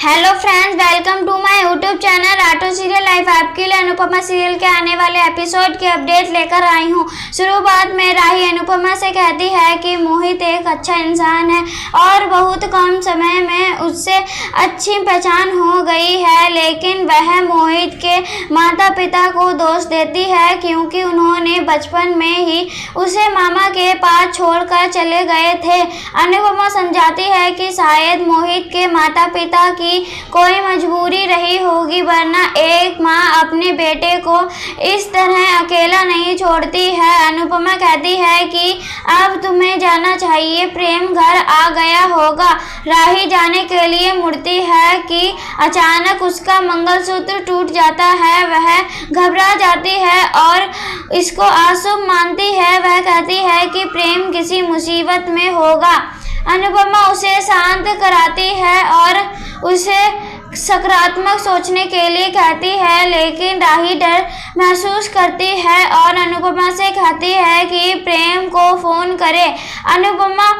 Hello friends, welcome to my YouTube channel auto serial life. आपके लिए Anupama serial के आने वाले एपिसोड की अपडेट लेकर आई हूँ। शुरुआत में राही अनुपमा से कहती है कि मोहित एक अच्छा इंसान है और बहुत कम समय में उससे अच्छी पहचान हो गई है, लेकिन वह मोहित के माता पिता को दोष देती है क्योंकि उन्होंने बचपन में ही उसे मामा के पास छोड़कर चले गए थे। अनुपमा समझाती है कि शायद मोहित के माता पिता की कोई मजबूरी रही होगी, वरना एक माँ अपने बेटे को इस तरह अकेला नहीं छोड़ती है। अनुपमा कहती है कि अब तुम्हें जाना चाहिए, प्रेम घर आ गया होगा। राही जाने के लिए मुड़ती है कि अचानक उसका मंगलसूत्र टूट जाता है। वह घबरा जाती है और इसको अशुभ मानती है। वह कहती है कि प्रेम किसी मुसीबत में होगा। अनुपमा उसे शांत कराती है और उसे सकारात्मक सोचने के लिए कहती है, लेकिन राही डर महसूस करती है और अनुपमा से कहती है कि प्रेम को फ़ोन करे। अनुपमा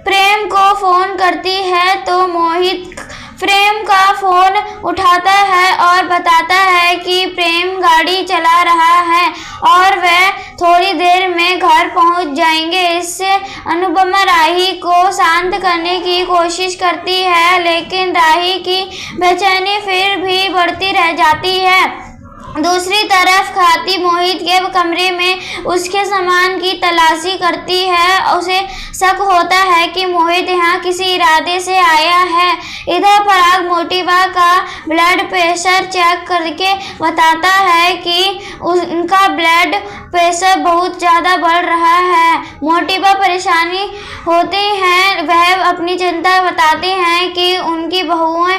प्रेम को फ़ोन करती है तो मोहित प्रेम का फ़ोन उठाता है और बताता है कि प्रेम गाड़ी चला रहा है और वह थोड़ी देर में घर पहुंच जाएंगे। इससे अनुपमा राही को शांत करने की कोशिश करती है, लेकिन राही की बेचैनी फिर भी बढ़ती रह जाती है। दूसरी तरफ ख्याति मोहित के कमरे में उसके सामान की तलाशी करती है। उसे शक होता है कि मोहित यहाँ किसी इरादे से आया है। इधर पराग मोटिवा का ब्लड प्रेशर चेक करके बताता है कि उनका ब्लड प्रेशर बहुत ज़्यादा बढ़ रहा है। मोटिवा परेशानी होती हैं। वह अपनी चिंता बताती हैं कि उनकी बहुएं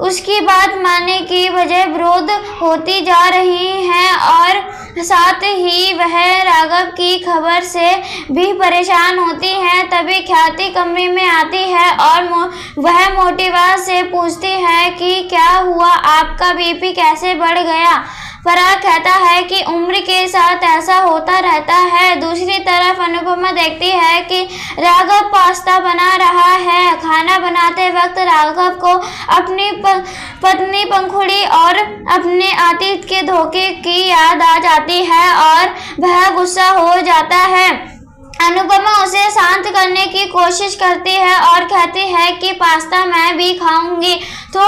उसकी बात मानने की बजाय विरोध होती जा रही हैं और साथ ही वह राघव की खबर से भी परेशान होती हैं। तभी ख्याति कमरे में आती है और वह मोटिवा से पूछती है कि क्या हुआ, आपका बीपी कैसे बढ़ गया। पराग कहता है कि उम्र के साथ ऐसा होता रहता है। दूसरी तरफ अनुपमा देखती है कि राघव पास्ता बना रहा है। खाना बनाते वक्त राघव को अपनी पत्नी पंखुड़ी और अपने अतीत के धोखे की याद आ जाती है और वह गुस्सा हो जाता है। अनुपमा उसे शांत करने की कोशिश करती है और कहती है कि पास्ता मैं भी खाऊंगी तो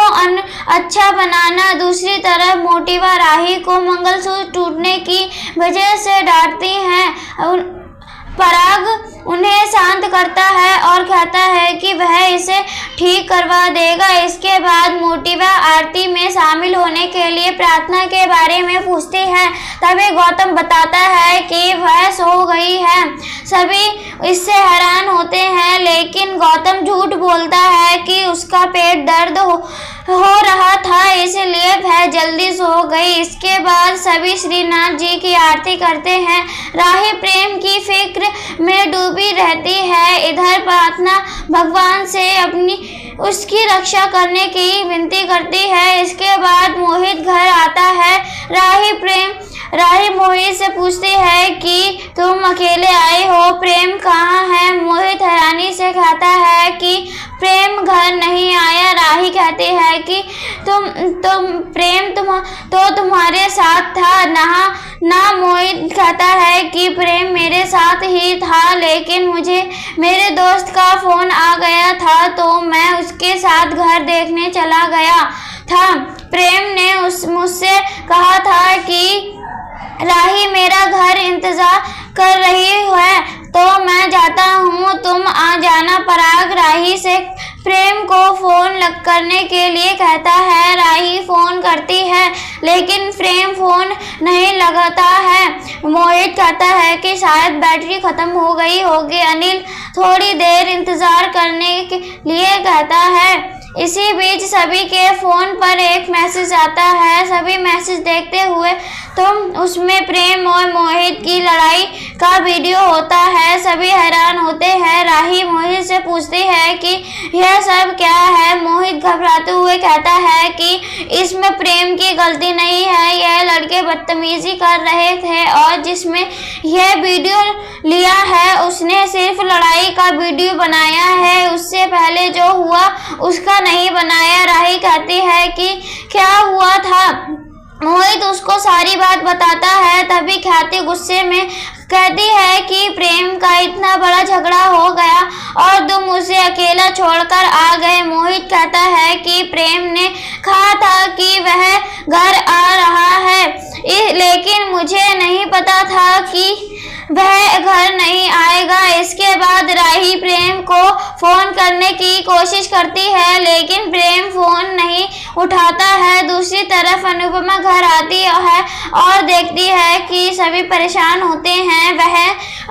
अच्छा बनाना। दूसरी तरफ मोटिवा राही को मंगलसूत्र टूटने की वजह से डांटती हैं। पराग उन्हें शांत करता है और कहता है कि वह इसे ठीक करवा देगा। इसके बाद मोटिवा आरती में शामिल होने के लिए प्रार्थना के बारे में पूछती है। तभी गौतम बताता है कि वह सो गई है। सभी इससे हैरान होते हैं, लेकिन गौतम झूठ बोलता है कि उसका पेट दर्द हो रहा था, इसलिए वह जल्दी सो गई। इसके बाद सभी श्रीनाथ जी की आरती करते हैं। राही प्रेम की फिक्र में डूबी रहती है। इधर प्रार्थना भगवान से उसकी रक्षा करने की विनती करती है। इसके बाद मोहित घर आता है। राही मोहित से पूछती है कि तुम अकेले आए हो, प्रेम कहाँ है। मोहित हैरानी से कहता है कि प्रेम घर नहीं आया। राही कहती है कि प्रेम तुम्हारे साथ था ना। मोहित कहता है कि प्रेम मेरे साथ ही था, लेकिन मुझे मेरे दोस्त का फोन आ गया था तो मैं उसके साथ घर देखने चला गया था। प्रेम ने मुझसे कहा था कि राही मेरा घर इंतजार कर रही है तो मैं जाता हूँ, तुम आ जाना। पराग राही से प्रेम को फोन करने के लिए कहता है। राही फोन करती है, लेकिन प्रेम फोन नहीं लगाता है। मोहित कहता है कि शायद बैटरी खत्म हो गई होगी। अनिल थोड़ी देर इंतजार करने के लिए कहता है। इसी बीच सभी के फ़ोन पर एक मैसेज आता है। सभी मैसेज देखते हुए उसमें प्रेम और मोहित की लड़ाई का वीडियो होता है। सभी हैरान होते हैं। राही मोहित से पूछती है कि यह सब क्या है। मोहित घबराते हुए कहता है कि इसमें प्रेम की गलती नहीं है, यह लड़के बदतमीजी कर रहे थे और जिसमें यह वीडियो लिया है उसने सिर्फ लड़ाई का वीडियो बनाया है, उससे पहले जो हुआ उसका नहीं बनाया। राही कहती है कि क्या हुआ था। मोहित उसको सारी बात बताता है। तभी ख्याति गुस्से में कहती है कि प्रेम का इतना बड़ा झगड़ा हो गया और तुम उसे अकेला छोड़कर आ गए। मोहित कहता है कि प्रेम ने कहा था कि वह घर आ रहा है, लेकिन मुझे नहीं पता था कि वह घर नहीं आएगा। इसके बाद राही प्रेम को फोन करने की कोशिश करती है, लेकिन प्रेम फोन नहीं उठाता है। दूसरी तरफ अनुपमा घर आती है और देखती है कि सभी परेशान होते हैं। वह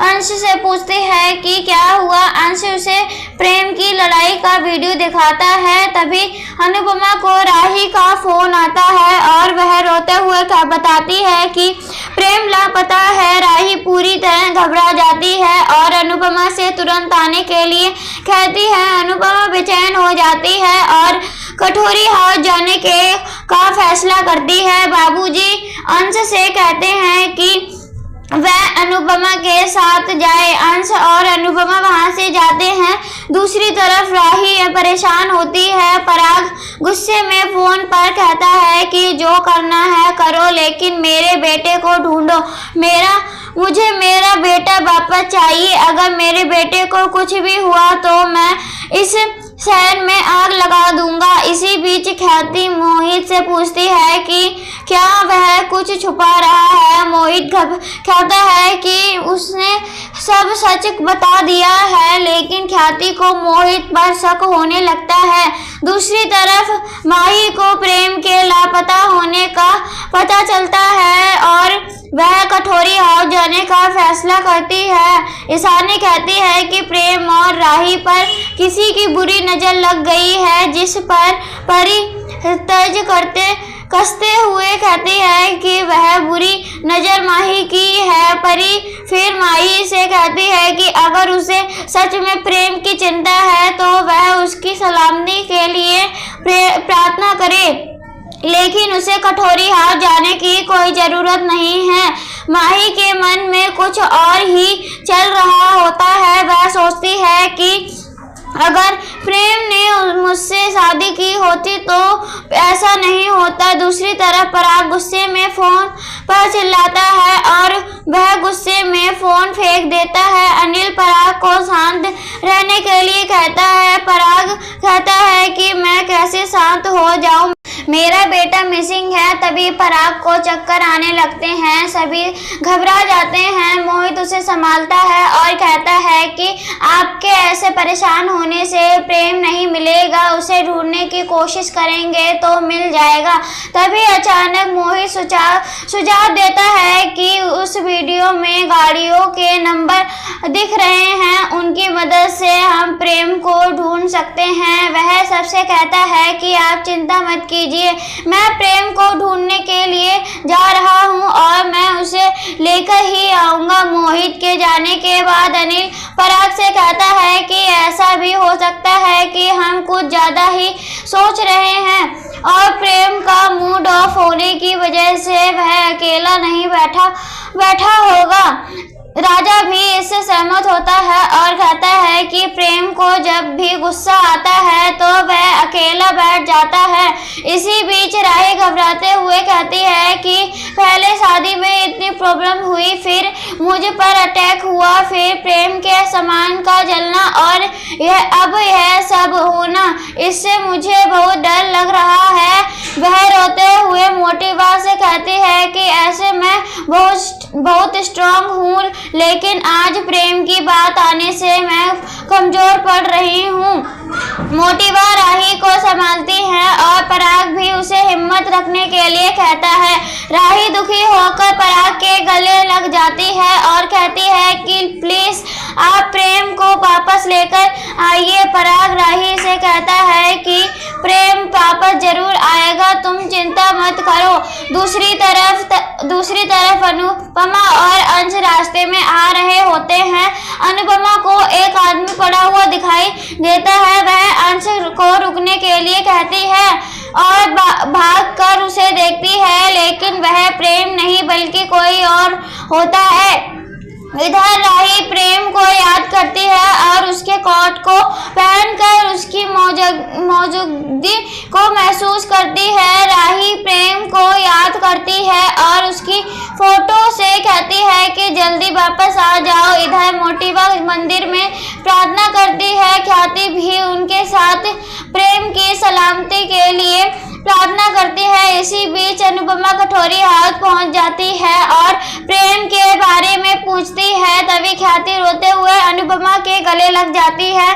अंश से पूछती है कि क्या हुआ। अंश उसे प्रेम की लड़ाई का वीडियो दिखाता है। तभी अनुपमा को राही का फोन आता है और वह रोते हुए बताती है कि प्रेम लापता है। राही पूरी तरह घबरा जाती है और अनुपमा से तुरंत आने के लिए कहती है। अनुपमा बेचैन हो जाती है और कटोरी हाउस जाने का फैसला करती है। बाबूजी अंश से कहते हैं कि वह अनुपमा के साथ जाए। अंश और अनुपमा वहां से जाते हैं। दूसरी तरफ राही परेशान होती है। पराग गुस्से में फोन पर कहता है कि जो करना है करो, लेकिन मेरे बेटे को ढूंढो। मुझे मेरा बेटा वापस चाहिए। अगर मेरे बेटे को कुछ भी हुआ तो मैं इस शहर में आग लगा दूंगा। इसी बीच ख्याति मोहित से पूछती है कि क्या वह कुछ छुपा रहा है। मोहित कहता है कि उसने सब सच बता दिया है, लेकिन ख्याति को मोहित पर शक होने लगता है। दूसरी तरफ माही को प्रेम के लापता होने का पता चलता है और वह कटोरी हाउस जाने का फैसला करती है। ईशानी कहती है कि प्रेम और राही पर किसी की बुरी नजर लग गई है, जिस पर परी तर्ज कसते हुए कहती है कि वह बुरी नजर माही की है। परी फिर माही से कहती है कि अगर उसे सच में प्रेम की चिंता है तो वह उसकी सलामती के लिए प्रार्थना करे, लेकिन उसे कटोरी हाउस जाने की कोई जरूरत नहीं है। माही के मन में कुछ और ही चल रहा होता है। वह सोचती है कि अगर प्रेम ने मुझसे शादी की होती तो ऐसा नहीं होता। दूसरी तरफ पराग गुस्से में फोन पर चिल्लाता है और वह गुस्से में फोन फेंक देता है। अनिल पराग को शांत रहने के लिए कहता है। पराग कहता है कि मैं कैसे शांत हो जाऊं, मेरा बेटा मिसिंग है। तभी पराग को चक्कर आने लगते हैं। सभी घबरा जाते हैं। मोहित उसे संभालता है और कहता है कि आपके ऐसे परेशान होने से प्रेम नहीं मिलेगा, उसे ढूंढने की कोशिश करेंगे तो मिल जाएगा। तभी अचानक मोहित सुझाव देता है कि उस वीडियो में गाड़ियों के नंबर दिख रहे हैं, उनकी मदद से हम प्रेम को ढूंढ सकते हैं। वह सबसे कहता है कि आप चिंता मत कीजिए, मैं प्रेम को ढूंढने के लिए जा रहा हूं और मैं उसे लेकर ही आऊंगा। मोहित के जाने के बाद अनिल पराग से कहता है कि ऐसा भी हो सकता है कि हम कुछ ज्यादा ही सोच रहे हैं और प्रेम का मूड ऑफ होने की वजह से वह अकेला नहीं बैठा होगा। राजा भी इससे सहमत होता है और कहता है कि प्रेम को जब भी गुस्सा आता है तो वह अकेला बैठ जाता है। इसी बीच राही घबराते हुए कहती है कि पहले शादी में इतनी प्रॉब्लम हुई, फिर मुझ पर अटैक हुआ, फिर प्रेम के सामान का जलना और अब यह सब होना, इससे मुझे बहुत डर लग रहा है। वह रोते हुए मोटी बात से कहती है कि ऐसे मैं बहुत स्ट्रांग हूँ, लेकिन आज प्रेम की बात आने से मैं कमजोर पड़ रही हूँ। मोटिवा राही को संभालती है और पराग भी उसे हिम्मत रखने के लिए कहता है। राही दुखी होकर पराग के गले लग जाती है और कहती है कि प्लीज आप प्रेम को वापस लेकर आइए। पराग राही से कहता है कि प्रेम वापस जरूर आएगा, तुम चिंता मत करो। दूसरी तरफ अनुपमा और अंश रास्ते में आ रहे होते हैं। अनुपमा को एक आदमी पड़ा हुआ दिखाई देता है। वह अंश को रुकने के लिए कहती है और भाग कर उसे देखती है, लेकिन वह प्रेम नहीं बल्कि कोई और होता है। इधर राही प्रेम को याद करती है और उसके कोट को पहनकर उसकी मौजूदगी को महसूस करती है। राही प्रेम को याद करती है और उसकी फोटो से कहती है कि जल्दी वापस आ जाओ। इधर मोटिवा मंदिर में प्रार्थना करती है। ख्याति भी उनके साथ प्रेम की सलामती के लिए प्रार्थना करती है। इसी बीच अनुपमा कठोरी हालत पहुंच जाती है और प्रेम के बारे में पूछती है। तभी ख्याति रोते हुए अनुपमा के गले लग जाती है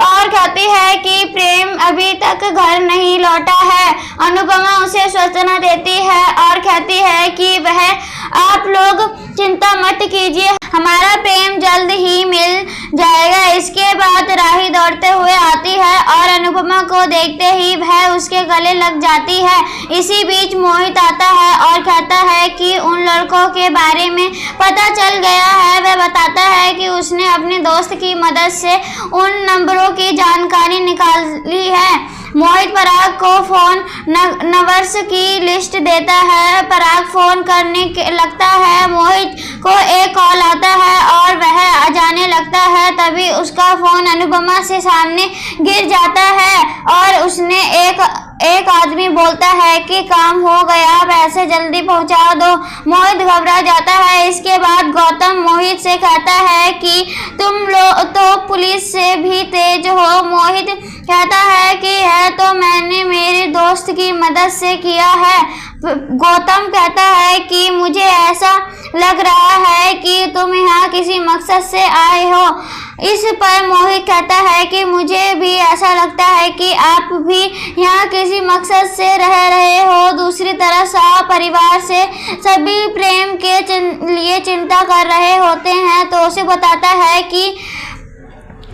और कहती है कि प्रेम अभी तक घर नहीं लौटा है। अनुपमा उसे सांत्वना देती है और कहती है कि वह आप लोग चिंता मत कीजिए, हमारा प्रेम जल्द ही मिल जाएगा। इसके बाद राही दौड़ते हुए आती है और अनुपमा को देखते ही वह उसके गले लग जाती है। इसी बीच मोहित आता है और कहता है कि उन लड़कों के बारे में पता चल गया है। वह बताता है कि उसने अपने दोस्त की मदद से उन नंबरों की जानकारी निकाली है। मोहित पराग को फोन नंबर्स की लिस्ट देता है। पराग फोन करने लगता है। मोहित को एक कॉल आता है और वह जाने लगता है। तभी उसका फोन अनुपमा से सामने गिर जाता है और उसने एक आदमी बोलता है कि काम हो गया, पैसे जल्दी पहुंचा दो। मोहित घबरा जाता है। इसके बाद गौतम मोहित से कहता है कि तुम लोग तो पुलिस से भी तेज हो। मोहित कहता है कि है तो मैंने मेरे दोस्त की मदद से किया है। गौतम कहता है कि मुझे ऐसा लग रहा है कि तुम यहाँ किसी मकसद से आए हो। इस पर मोहित कहता है कि मुझे भी ऐसा लगता है कि आप भी यहाँ किसी मकसद से रह रहे हो। दूसरी तरफ शाह परिवार से सभी प्रेम के लिए चिंता कर रहे होते हैं, तो उसे बताता है कि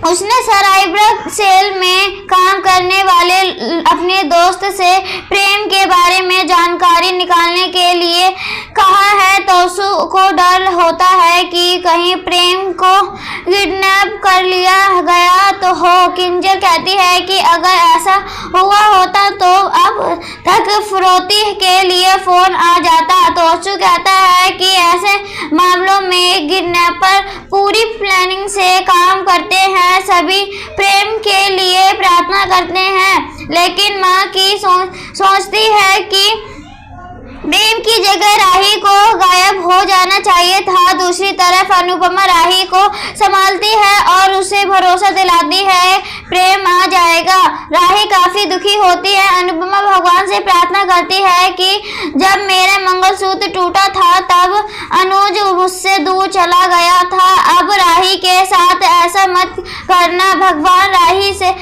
उसने साइबर सेल में काम करने वाले अपने दोस्त से प्रेम के बारे में जानकारी निकालने के लिए कहा है। तो उसको डर होता है कि कहीं प्रेम को किडनैप कर लिया गया तो हो। किंजल कहती है कि अगर ऐसा हुआ होता तो अब तक फिरौती के लिए फोन आ जाता। तो उसू कहता है कि ऐसे मामलों में किडनैपर पूरी प्लानिंग से काम करते हैं, सभी प्रेम के लिए प्रार्थना करते हैं, लेकिन माँ की सोचती है कि प्रेम की जगह राही को गायब हो जाना चाहिए था। दूसरी तरफ अनुपमा राही को संभालती है और उसे भरोसा दिलाती है प्रेम आ जाएगा। राही काफी दुखी होती है। अनुपमा भगवान से प्रार्थना करती है कि जब मेरा मंगलसूत्र टूटा था तब अनुज मुझसे दूर चला गया था। अब राही के साथ ऐसा मत करना भगवान। राही से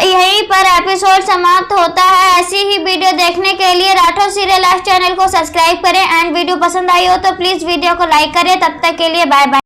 यहीं पर एपिसोड समाप्त होता है। ऐसी ही वीडियो देखने के लिए राठौर सीरियल लाइव चैनल को सब्सक्राइब करें एंड वीडियो पसंद आई हो तो प्लीज वीडियो को लाइक करें। तब तक के लिए बाय बाय।